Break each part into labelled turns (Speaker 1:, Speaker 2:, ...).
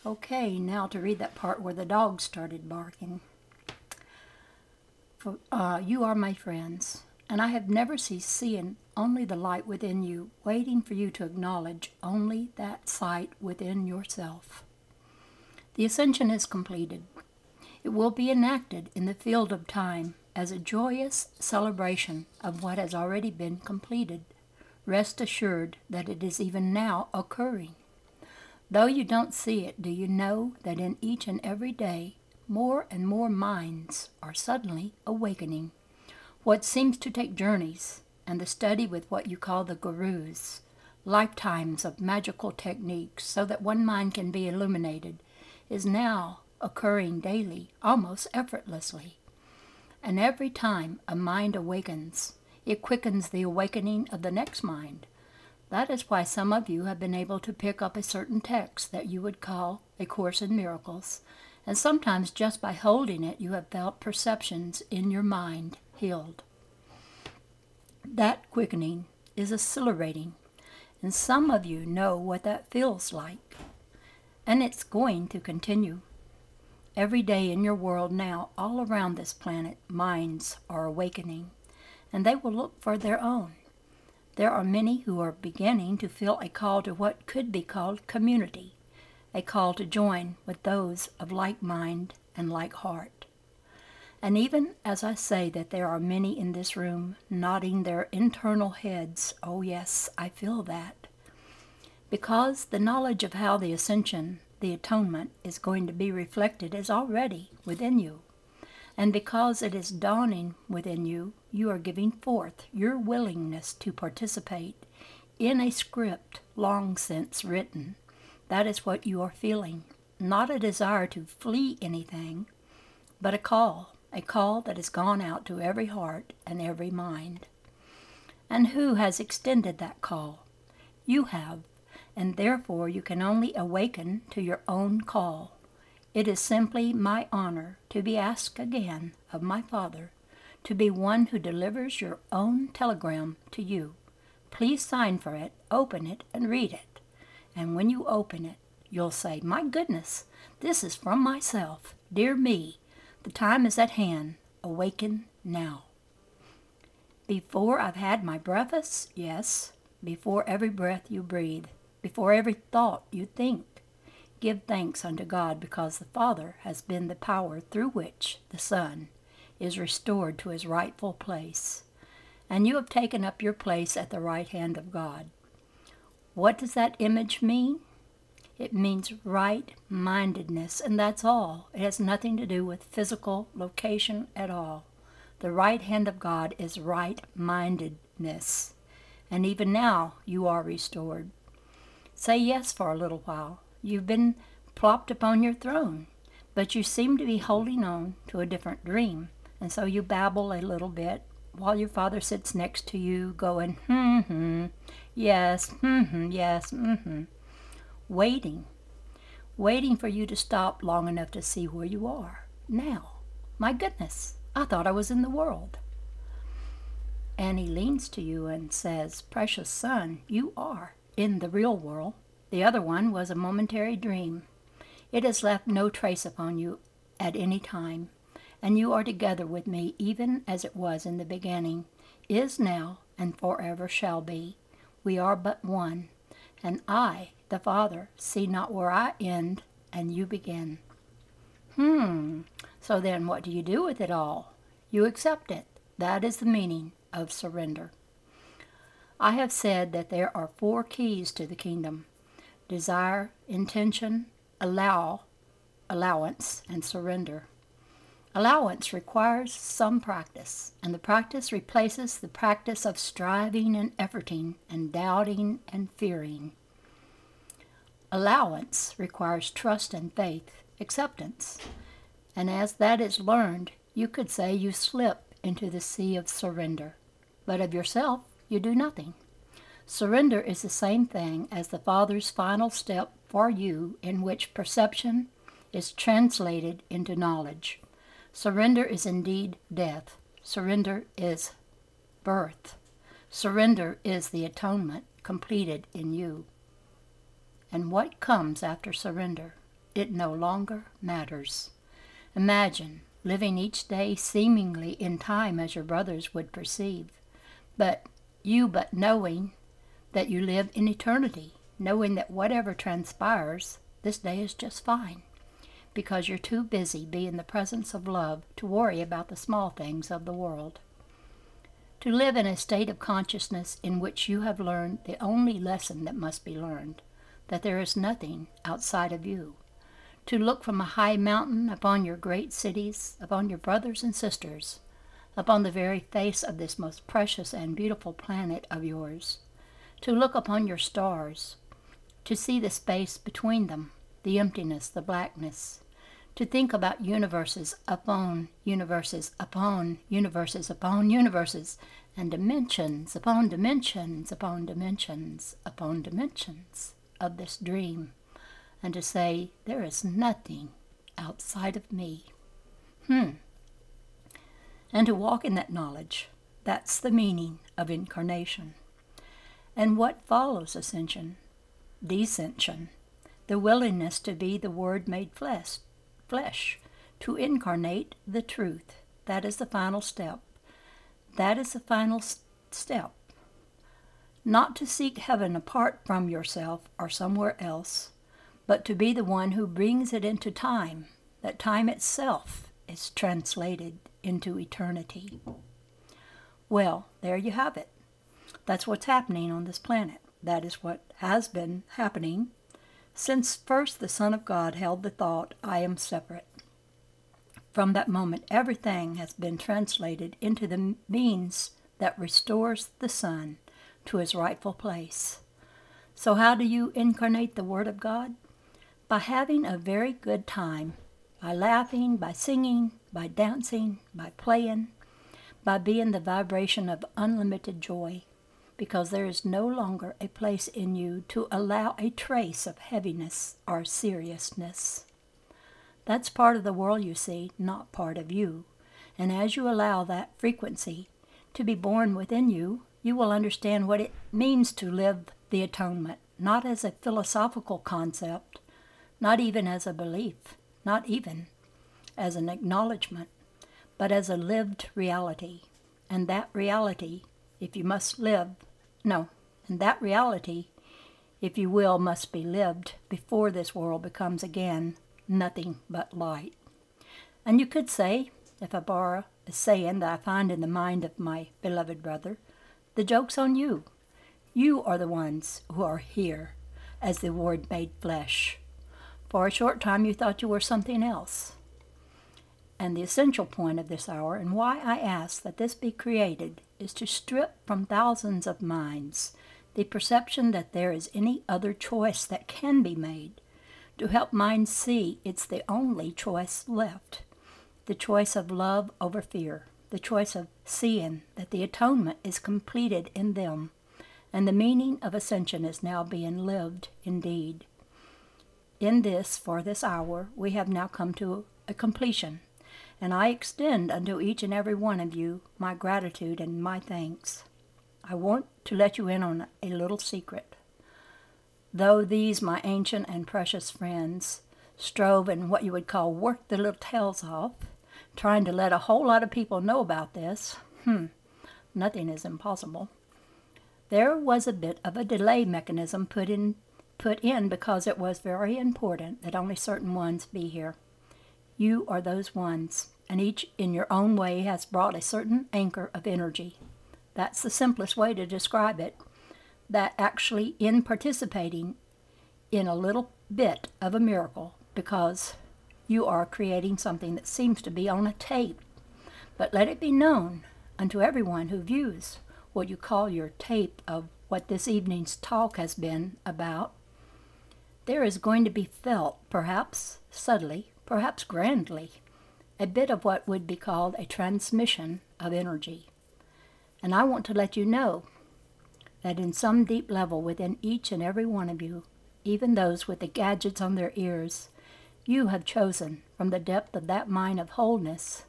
Speaker 1: Okay, now to read that part where the dog started barking. You are my friends, and I have never ceased seeing only the light within you, waiting for you to acknowledge only that sight within yourself. The ascension is completed. It will be enacted in the field of time as a joyous celebration of what has already been completed. Rest assured that it is even now occurring. Though you don't see it, do you know that in each and every day, more and more minds are suddenly awakening? What seems to take journeys, and the study with what you call the gurus, lifetimes of magical techniques so that one mind can be illuminated, is now occurring daily, almost effortlessly. And every time a mind awakens, it quickens the awakening of the next mind. That is why some of you have been able to pick up a certain text that you would call A Course in Miracles, and sometimes just by holding it you have felt perceptions in your mind healed. That quickening is exhilarating, and some of you know what that feels like. And it's going to continue. Every day in your world now, all around this planet, minds are awakening, and they will look for their own. There are many who are beginning to feel a call to what could be called community, a call to join with those of like mind and like heart. And even as I say that there are many in this room nodding their internal heads, oh yes, I feel that. Because the knowledge of how the ascension, the atonement, is going to be reflected is already within you. And because it is dawning within you, you are giving forth your willingness to participate in a script long since written. That is what you are feeling. Not a desire to flee anything, but a call that has gone out to every heart and every mind. And who has extended that call? You have, and therefore you can only awaken to your own call. It is simply my honor to be asked again of my Father to be one who delivers your own telegram to you. Please sign for it, open it, and read it. And when you open it, you'll say, my goodness, this is from myself. Dear me, the time is at hand. Awaken now. Before I've had my breakfast, yes, before every breath you breathe, before every thought you think, give thanks unto God, because the Father has been the power through which the Son is restored to his rightful place, and you have taken up your place at the right hand of God. What does that image mean? It means right-mindedness, and that's all. It has nothing to do with physical location at all. The right hand of God is right-mindedness, and even now you are restored. Say yes for a little while. You've been plopped upon your throne, but you seem to be holding on to a different dream, and so you babble a little bit while your Father sits next to you going, yes, yes, waiting for you to stop long enough to see where you are. Now, my goodness, I thought I was in the world. And he leans to you and says, precious son, you are in the real world. The other one was a momentary dream. It has left no trace upon you at any time, and you are together with me even as it was in the beginning, is now, and forever shall be. We are but one, and I, the Father, see not where I end and you begin. So then what do you do with it all? You accept it. That is the meaning of surrender. I have said that there are 4 keys to the kingdom: desire, intention, allowance, and surrender. Allowance requires some practice, and the practice replaces the practice of striving and efforting and doubting and fearing. Allowance requires trust and faith, acceptance, and as that is learned, you could say you slip into the sea of surrender, but of yourself you do nothing. Surrender is the same thing as the Father's final step for you, in which perception is translated into knowledge. Surrender is indeed death. Surrender is birth. Surrender is the atonement completed in you. And what comes after surrender? it no longer matters. Imagine living each day seemingly in time as your brothers would perceive, but knowing that you live in eternity, knowing that whatever transpires, this day is just fine, because you're too busy being in the presence of love to worry about the small things of the world. To live in a state of consciousness in which you have learned the only lesson that must be learned, that there is nothing outside of you. To look from a high mountain upon your great cities, upon your brothers and sisters, upon the very face of this most precious and beautiful planet of yours. To look upon your stars, to see the space between them, the emptiness, the blackness. To think about universes upon universes upon universes upon universes, and dimensions upon dimensions upon dimensions upon dimensions of this dream, and to say, there is nothing outside of me. And to walk in that knowledge, that's the meaning of incarnation. And what follows ascension? Descension, the willingness to be the Word made flesh, to incarnate the truth. That is the final step. That is the final step. Not to seek heaven apart from yourself or somewhere else, but to be the one who brings it into time, that time itself is translated into eternity. Well, there you have it. That's what's happening on this planet. That is what has been happening since first the Son of God held the thought, I am separate. From that moment, everything has been translated into the means that restores the Son to his rightful place. So how do you incarnate the Word of God? By having a very good time, by laughing, by singing, by dancing, by playing, by being the vibration of unlimited joy, because there is no longer a place in you to allow a trace of heaviness or seriousness. That's part of the world, you see, not part of you. And as you allow that frequency to be born within you, you will understand what it means to live the atonement, not as a philosophical concept, not even as a belief, not even as an acknowledgement, but as a lived reality. And that reality, if you will, must be lived before this world becomes again nothing but light. And you could say, if I borrow a saying that I find in the mind of my beloved brother, the joke's on you. You are the ones who are here as the Word made flesh. For a short time you thought you were something else. And the essential point of this hour, and why I ask that this be created, is to strip from thousands of minds the perception that there is any other choice that can be made, to help minds see it's the only choice left, the choice of love over fear, the choice of seeing that the atonement is completed in them, and the meaning of ascension is now being lived indeed. In this, for this hour, we have now come to a completion, and I extend unto each and every one of you my gratitude and my thanks. I want to let you in on a little secret. Though these, my ancient and precious friends, strove and what you would call worked their little tails off, trying to let a whole lot of people know about this, nothing is impossible. There was a bit of a delay mechanism put in because it was very important that only certain ones be here. You are those ones, and each in your own way has brought a certain anchor of energy. That's the simplest way to describe it, that actually in participating in a little bit of a miracle, because you are creating something that seems to be on a tape. But let it be known unto everyone who views what you call your tape of what this evening's talk has been about, there is going to be felt, perhaps subtly, perhaps grandly, a bit of what would be called a transmission of energy. And I want to let you know that in some deep level within each and every one of you, even those with the gadgets on their ears, you have chosen from the depth of that mine of wholeness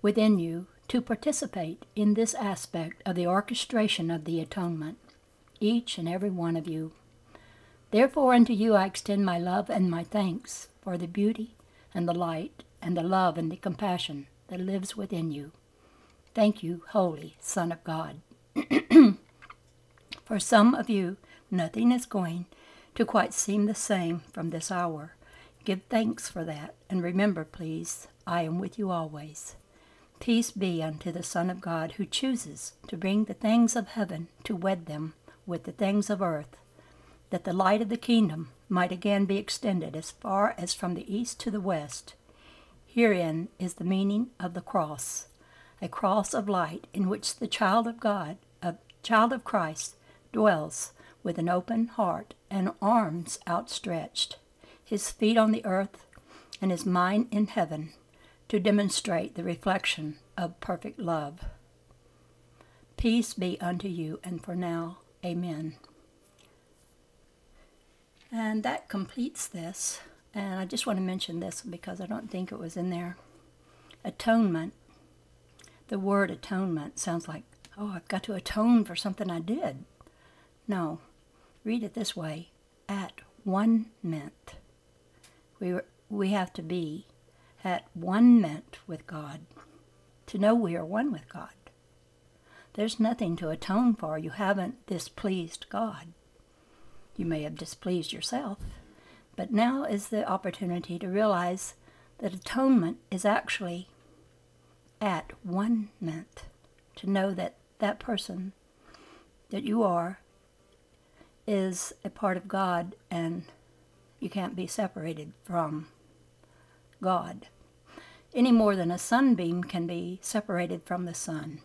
Speaker 1: within you to participate in this aspect of the orchestration of the atonement, each and every one of you. Therefore unto you I extend my love and my thanks for the beauty and the light and the love and the compassion that lives within you. Thank you, Holy Son of God. For some of you, nothing is going to quite seem the same from this hour. Give thanks for that, and remember, please, I am with you always. Peace be unto the Son of God, who chooses to bring the things of heaven to wed them with the things of earth, that the light of the kingdom might again be extended as far as from the east to the west. Herein is the meaning of the cross, a cross of light in which the child of God, a child of Christ, dwells with an open heart and arms outstretched, his feet on the earth and his mind in heaven, to demonstrate the reflection of perfect love. Peace be unto you, and for now, amen. And that completes this. And I just want to mention this because I don't think it was in there. Atonement. The word atonement sounds like, oh, I've got to atone for something I did. No. Read it this way. At-wone-ment. We have to be at-wone-ment with God, to know we are one with God. There's nothing to atone for. You haven't displeased God. You may have displeased yourself, but now is the opportunity to realize that atonement is actually at-wone-ment, to know that that person that you are is a part of God, and you can't be separated from God, any more than a sunbeam can be separated from the sun.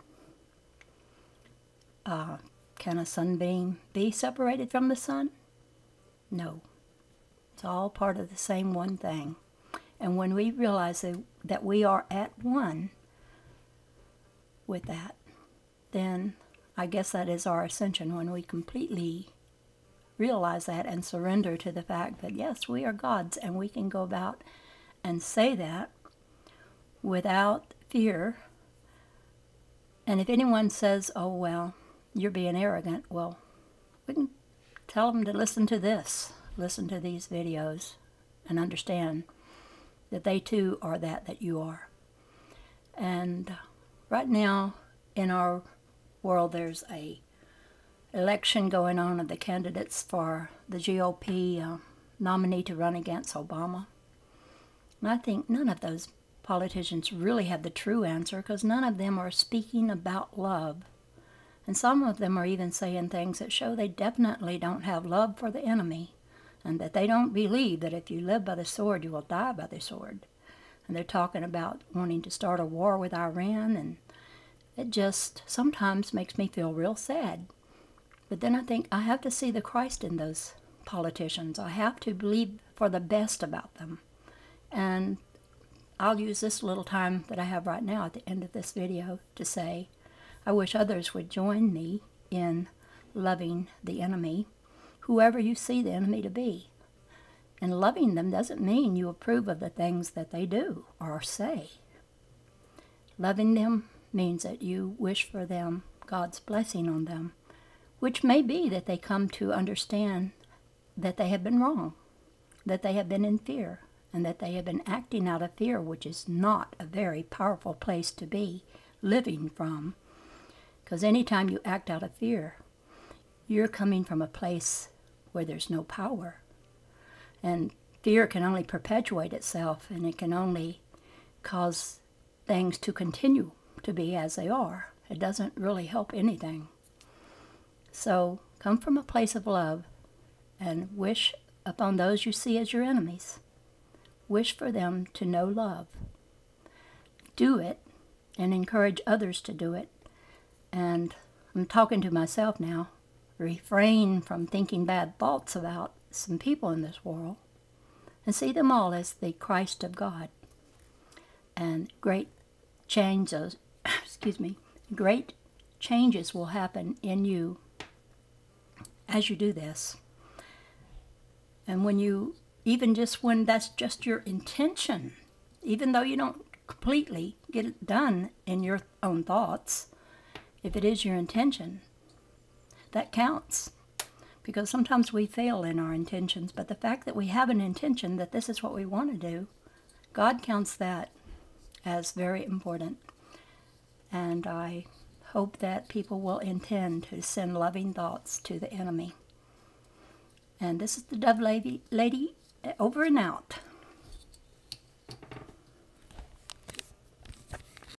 Speaker 1: Can a sunbeam be separated from the sun? No. It's all part of the same one thing. And when we realize that we are at one with that, then I guess that is our ascension, when we completely realize that and surrender to the fact that, yes, we are God's, and we can go about and say that without fear. And if anyone says, oh, well, you're being arrogant, well, we can tell them to listen to this, listen to these videos, and understand that they too are that you are. And right now in our world, there's a election going on of the candidates for the GOP nominee to run against Obama. And I think none of those politicians really have the true answer, because none of them are speaking about love. And some of them are even saying things that show they definitely don't have love for the enemy, and that they don't believe that if you live by the sword, you will die by the sword. And they're talking about wanting to start a war with Iran, and it just sometimes makes me feel real sad. But then I think I have to see the Christ in those politicians. I have to believe for the best about them. And I'll use this little time that I have right now at the end of this video to say, I wish others would join me in loving the enemy, whoever you see the enemy to be. And loving them doesn't mean you approve of the things that they do or say. Loving them means that you wish for them God's blessing on them, which may be that they come to understand that they have been wrong, that they have been in fear, and that they have been acting out of fear, which is not a very powerful place to be living from. Because anytime you act out of fear, you're coming from a place where there's no power. And fear can only perpetuate itself, and it can only cause things to continue to be as they are. It doesn't really help anything. So come from a place of love and wish upon those you see as your enemies. Wish for them to know love. Do it and encourage others to do it. And I'm talking to myself now. Refrain from thinking bad thoughts about some people in this world, and see them all as the Christ of God. And great changes, great changes will happen in you as you do this. And when you, even just when that's just your intention, even though you don't completely get it done in your own thoughts, if it is your intention, that counts. because sometimes we fail in our intentions, but the fact that we have an intention that this is what we want to do, God counts that as very important. And I hope that people will intend to send loving thoughts to the enemy. And this is the Dove Lady over and out.